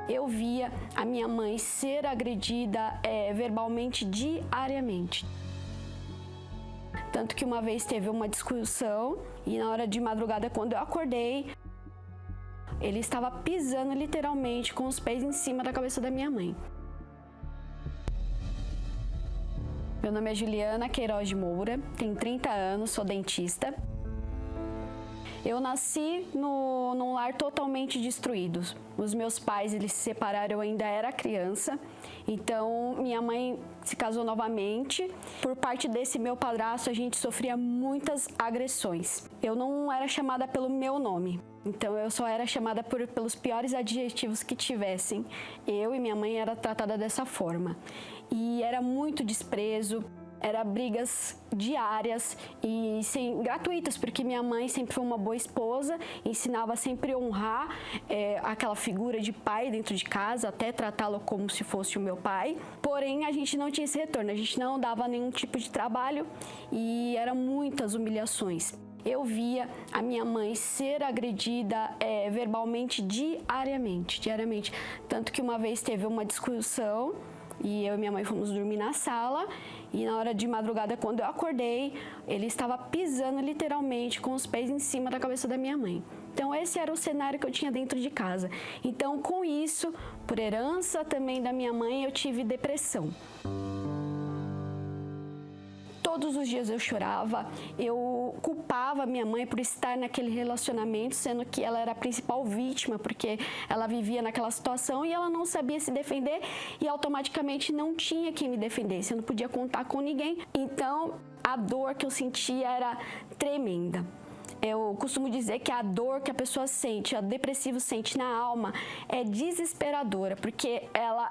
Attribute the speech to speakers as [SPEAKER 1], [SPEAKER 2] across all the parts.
[SPEAKER 1] Eu via a minha mãe ser agredida verbalmente diariamente. Tanto que uma vez teve uma discussão e na hora de madrugada, quando eu acordei, ele estava pisando literalmente com os pés em cima da cabeça da minha mãe. Meu nome é Juliana Queiroz de Moura, tenho 30 anos, sou dentista. Eu nasci num lar totalmente destruído. Os meus pais, eles se separaram, eu ainda era criança. Então, minha mãe se casou novamente. Por parte desse meu padrasto, a gente sofria muitas agressões. Eu não era chamada pelo meu nome. Então, eu só era chamada pelos piores adjetivos que tivessem. Eu e minha mãe era tratada dessa forma. E era muito desprezo. Era brigas diárias e gratuitas, porque minha mãe sempre foi uma boa esposa, ensinava sempre a honrar aquela figura de pai dentro de casa, até tratá-lo como se fosse o meu pai. Porém, a gente não tinha esse retorno, a gente não dava nenhum tipo de trabalho e eram muitas humilhações. Eu via a minha mãe ser agredida verbalmente diariamente. Tanto que uma vez teve uma discussão e eu e minha mãe fomos dormir na sala e na hora de madrugada, quando eu acordei, ele estava pisando literalmente com os pés em cima da cabeça da minha mãe. Então esse era o cenário que eu tinha dentro de casa. Então com isso, por herança também da minha mãe, eu tive depressão. Todos os dias eu chorava, eu culpava minha mãe por estar naquele relacionamento, sendo que ela era a principal vítima, porque ela vivia naquela situação e ela não sabia se defender e automaticamente não tinha quem me defendesse, eu não podia contar com ninguém. Então a dor que eu sentia era tremenda. Eu costumo dizer que a dor que a pessoa sente, a depressivo sente na alma, é desesperadora, porque ela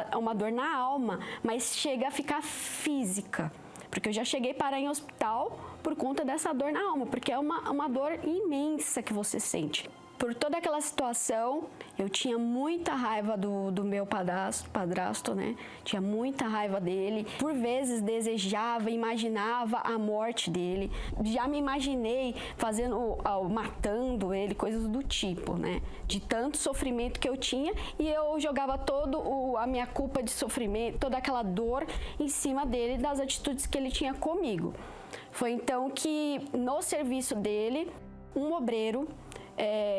[SPEAKER 1] é uma dor na alma, mas chega a ficar física. Porque eu já cheguei a parar em hospital por conta dessa dor na alma, porque é uma dor imensa que você sente. Por toda aquela situação, eu tinha muita raiva do meu padrasto, né? Tinha muita raiva dele. Por vezes desejava, imaginava a morte dele. Já me imaginei matando ele, coisas do tipo, né? De tanto sofrimento que eu tinha e eu jogava a minha culpa de sofrimento, toda aquela dor em cima dele, das atitudes que ele tinha comigo. Foi então que no serviço dele, um obreiro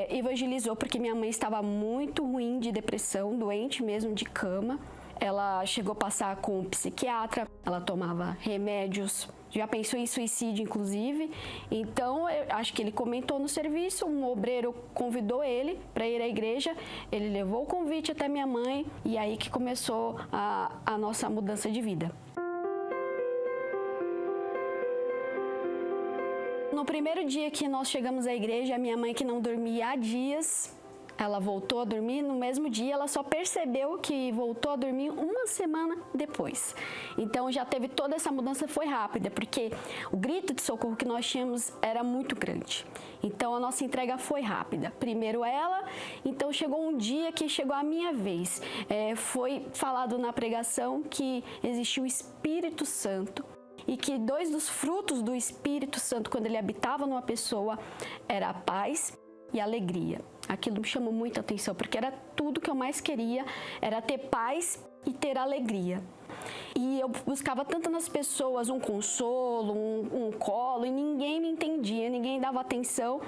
[SPEAKER 1] evangelizou, porque minha mãe estava muito ruim de depressão, doente mesmo de cama. Ela chegou a passar com um psiquiatra, ela tomava remédios, já pensou em suicídio inclusive. Então, eu acho que ele comentou no serviço, um obreiro convidou ele para ir à igreja, ele levou o convite até minha mãe e aí que começou a nossa mudança de vida. No primeiro dia que nós chegamos à igreja, a minha mãe, que não dormia há dias, ela voltou a dormir no mesmo dia, ela só percebeu que voltou a dormir uma semana depois. Então já teve toda essa mudança, foi rápida, porque o grito de socorro que nós tínhamos era muito grande. Então a nossa entrega foi rápida. Primeiro ela, então chegou um dia que chegou a minha vez. Foi falado na pregação que existia o Espírito Santo, e que 2 dos frutos do Espírito Santo, quando ele habitava numa pessoa, era a paz e a alegria. Aquilo me chamou muita atenção, porque era tudo que eu mais queria, era ter paz e ter alegria. E eu buscava tanto nas pessoas um consolo, um colo, e ninguém me entendia, ninguém dava atenção.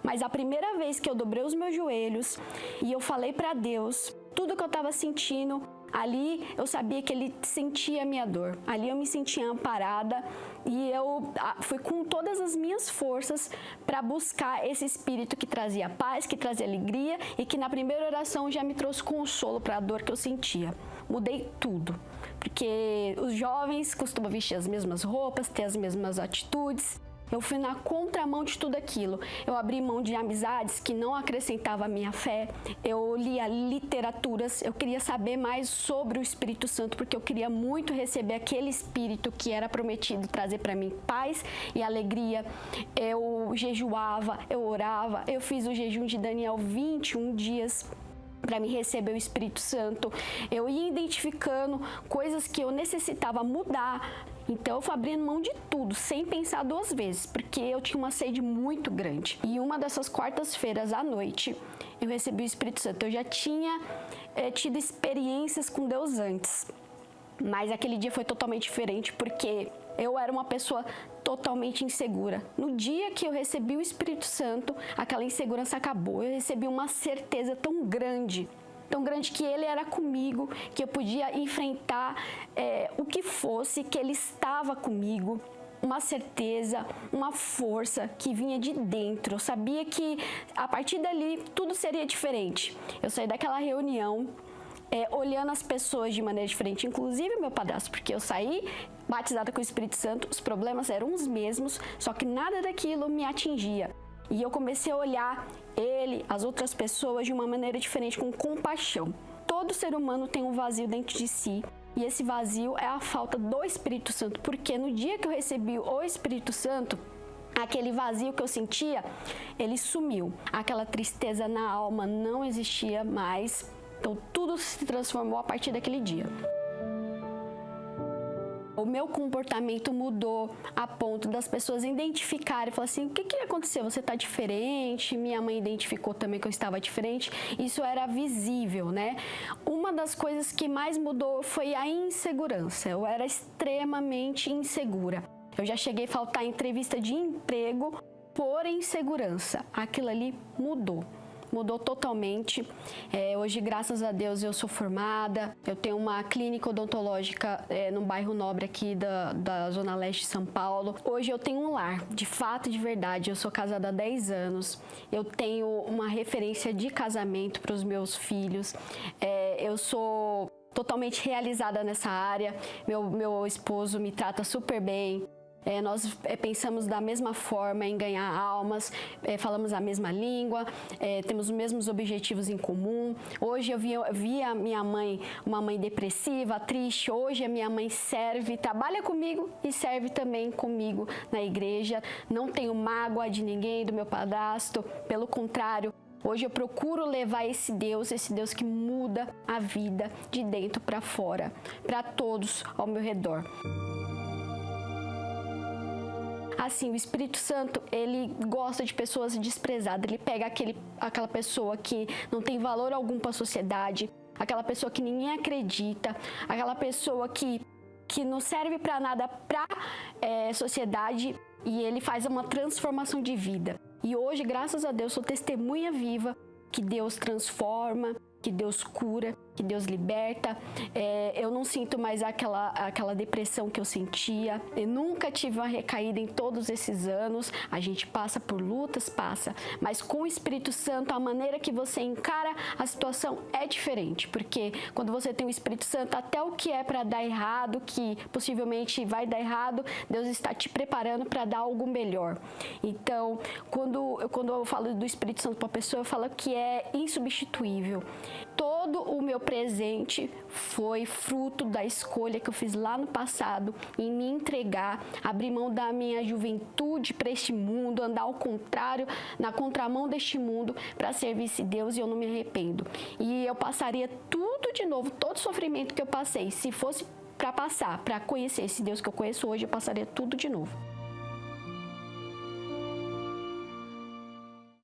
[SPEAKER 1] Mas a primeira vez que eu dobrei os meus joelhos e eu falei para Deus tudo que eu estava sentindo, ali eu sabia que Ele sentia a minha dor, ali eu me sentia amparada e eu fui com todas as minhas forças para buscar esse Espírito que trazia paz, que trazia alegria e que na primeira oração já me trouxe consolo para a dor que eu sentia. Mudei tudo, porque os jovens costumam vestir as mesmas roupas, ter as mesmas atitudes. Eu fui na contramão de tudo aquilo. Eu abri mão de amizades que não acrescentavam a minha fé. Eu lia literaturas. Eu queria saber mais sobre o Espírito Santo, porque eu queria muito receber aquele Espírito que era prometido trazer para mim paz e alegria. Eu jejuava, eu orava. Eu fiz o jejum de Daniel 21 dias. Para me receber o Espírito Santo, eu ia identificando coisas que eu necessitava mudar Então eu fui abrindo mão de tudo, sem pensar duas vezes, porque eu tinha uma sede muito grande. E uma dessas quartas-feiras à noite, eu recebi o Espírito Santo. Eu já tinha tido experiências com Deus antes, mas aquele dia foi totalmente diferente, porque eu era uma pessoa totalmente insegura. No dia que eu recebi o Espírito Santo, aquela insegurança acabou. Eu recebi uma certeza tão grande que Ele era comigo, que eu podia enfrentar o que fosse, que Ele estava comigo. Uma certeza, uma força que vinha de dentro. Eu sabia que a partir dali tudo seria diferente. Eu saí daquela reunião olhando as pessoas de maneira diferente, inclusive meu padrasto, porque eu saí batizada com o Espírito Santo, os problemas eram os mesmos, só que nada daquilo me atingia. E eu comecei a olhar ele, as outras pessoas, de uma maneira diferente, com compaixão. Todo ser humano tem um vazio dentro de si, e esse vazio é a falta do Espírito Santo, porque no dia que eu recebi o Espírito Santo, aquele vazio que eu sentia, ele sumiu. Aquela tristeza na alma não existia mais. Então, tudo se transformou a partir daquele dia. O meu comportamento mudou a ponto das pessoas identificarem e falar assim, o que aconteceu? Você está diferente? Minha mãe identificou também que eu estava diferente. Isso era visível, né? Uma das coisas que mais mudou foi a insegurança. Eu era extremamente insegura. Eu já cheguei a faltar em entrevista de emprego por insegurança. Aquilo ali mudou totalmente. Hoje, graças a Deus, eu sou formada, eu tenho uma clínica odontológica no bairro Nobre aqui da Zona Leste de São Paulo. Hoje eu tenho um lar, de fato, de verdade. Eu sou casada há 10 anos, eu tenho uma referência de casamento para os meus filhos, eu sou totalmente realizada nessa área, meu esposo me trata super bem. Nós pensamos da mesma forma em ganhar almas, falamos a mesma língua, temos os mesmos objetivos em comum. Hoje eu vi a minha mãe, uma mãe depressiva, triste. Hoje a minha mãe trabalha comigo e serve também comigo na igreja. Não tenho mágoa de ninguém, do meu padrasto, pelo contrário. Hoje eu procuro levar esse Deus que muda a vida de dentro para fora, para todos ao meu redor. Assim, o Espírito Santo, ele gosta de pessoas desprezadas. Ele pega aquela pessoa que não tem valor algum para a sociedade, aquela pessoa que ninguém acredita, aquela pessoa que não serve para nada para a sociedade, e ele faz uma transformação de vida. E hoje, graças a Deus, sou testemunha viva que Deus transforma, que Deus cura, que Deus liberta. Eu não sinto mais aquela depressão que eu sentia. Eu nunca tive uma recaída em todos esses anos. A gente passa por lutas, mas com o Espírito Santo, a maneira que você encara a situação é diferente, porque quando você tem o Espírito Santo, até o que é para dar errado, que possivelmente vai dar errado, Deus está te preparando para dar algo melhor. Então, quando eu falo do Espírito Santo para a pessoa, eu falo que é insubstituível. Todo o meu presente foi fruto da escolha que eu fiz lá no passado em me entregar, abrir mão da minha juventude para este mundo, andar ao contrário, na contramão deste mundo para servir esse Deus, e eu não me arrependo. E eu passaria tudo de novo, todo o sofrimento que eu passei, se fosse para conhecer esse Deus que eu conheço hoje, eu passaria tudo de novo.